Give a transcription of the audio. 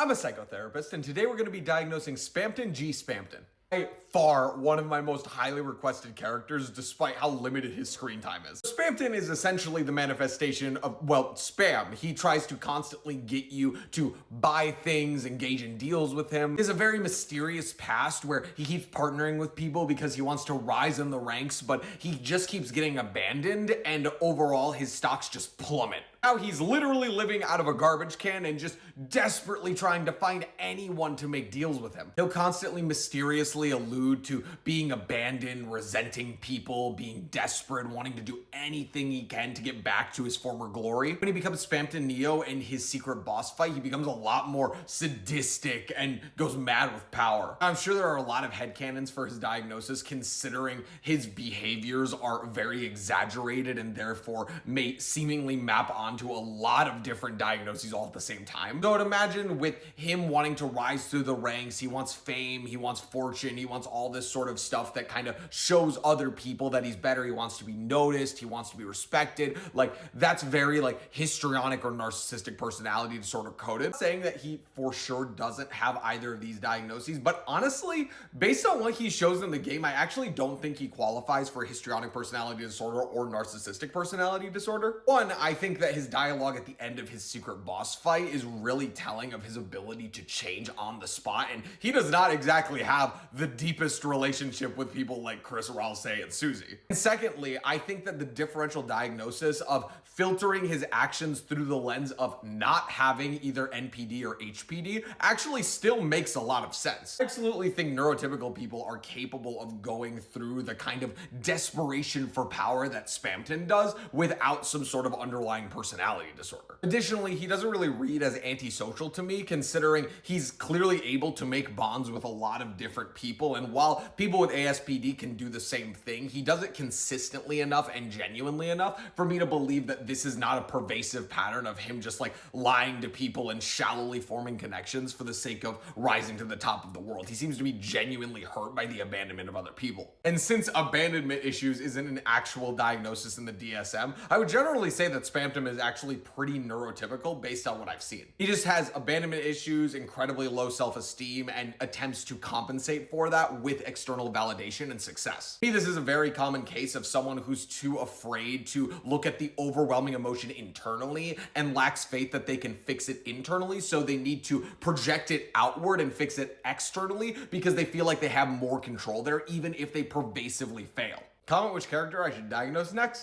I'm a psychotherapist, and today we're going to be diagnosing Spamton G. Spamton. By far one of my most highly requested characters, despite how limited his screen time is. Spamton is essentially the manifestation of, well, spam. He tries to constantly get you to buy things, engage in deals with him. He has a very mysterious past where he keeps partnering with people because he wants to rise in the ranks, but he just keeps getting abandoned, and overall his stocks just plummet. Now he's literally living out of a garbage can and just desperately trying to find anyone to make deals with him. He'll constantly mysteriously allude to being abandoned, resenting people, being desperate, wanting to do anything he can to get back to his former glory. When he becomes Spamton Neo in his secret boss fight, he becomes a lot more sadistic and goes mad with power. I'm sure there are a lot of headcanons for his diagnosis, considering his behaviors are very exaggerated and therefore may seemingly map onto a lot of different diagnoses all at the same time. So I'd imagine with him wanting to rise through the ranks, he wants fame, he wants fortune, he wants all this sort of stuff that kind of shows other people that he's better. He wants to be noticed, he wants to be respected. Like, that's very like histrionic or narcissistic personality disorder coded. I'm saying that he for sure doesn't have either of these diagnoses, but honestly, based on what he shows in the game, I actually don't think he qualifies for histrionic personality disorder or narcissistic personality disorder. One, I think that his dialogue at the end of his secret boss fight is really telling of his ability to change on the spot, and he does not exactly have the deepest relationship with people like Chris, Rouse, and Susie. And secondly, I think that the differential diagnosis of filtering his actions through the lens of not having either NPD or HPD actually still makes a lot of sense. I absolutely think neurotypical people are capable of going through the kind of desperation for power that Spamton does without some sort of underlying personality disorder. Additionally, he doesn't really read as antisocial to me, considering he's clearly able to make bonds with a lot of different people, and while people with ASPD can do the same thing, he does it consistently enough and genuinely enough for me to believe that this is not a pervasive pattern of him just like lying to people and shallowly forming connections for the sake of rising to the top of the world. He seems to be genuinely hurt by the abandonment of other people. And since abandonment issues isn't an actual diagnosis in the DSM, I would generally say that Spamton is actually pretty neurotypical based on what I've seen. He just has abandonment issues, incredibly low self-esteem, and attempts to compensate for that with external validation and success. To me, this is a very common case of someone who's too afraid to look at the overwhelming emotion internally and lacks faith that they can fix it internally, so they need to project it outward and fix it externally because they feel like they have more control there, even if they pervasively fail. Comment which character I should diagnose next.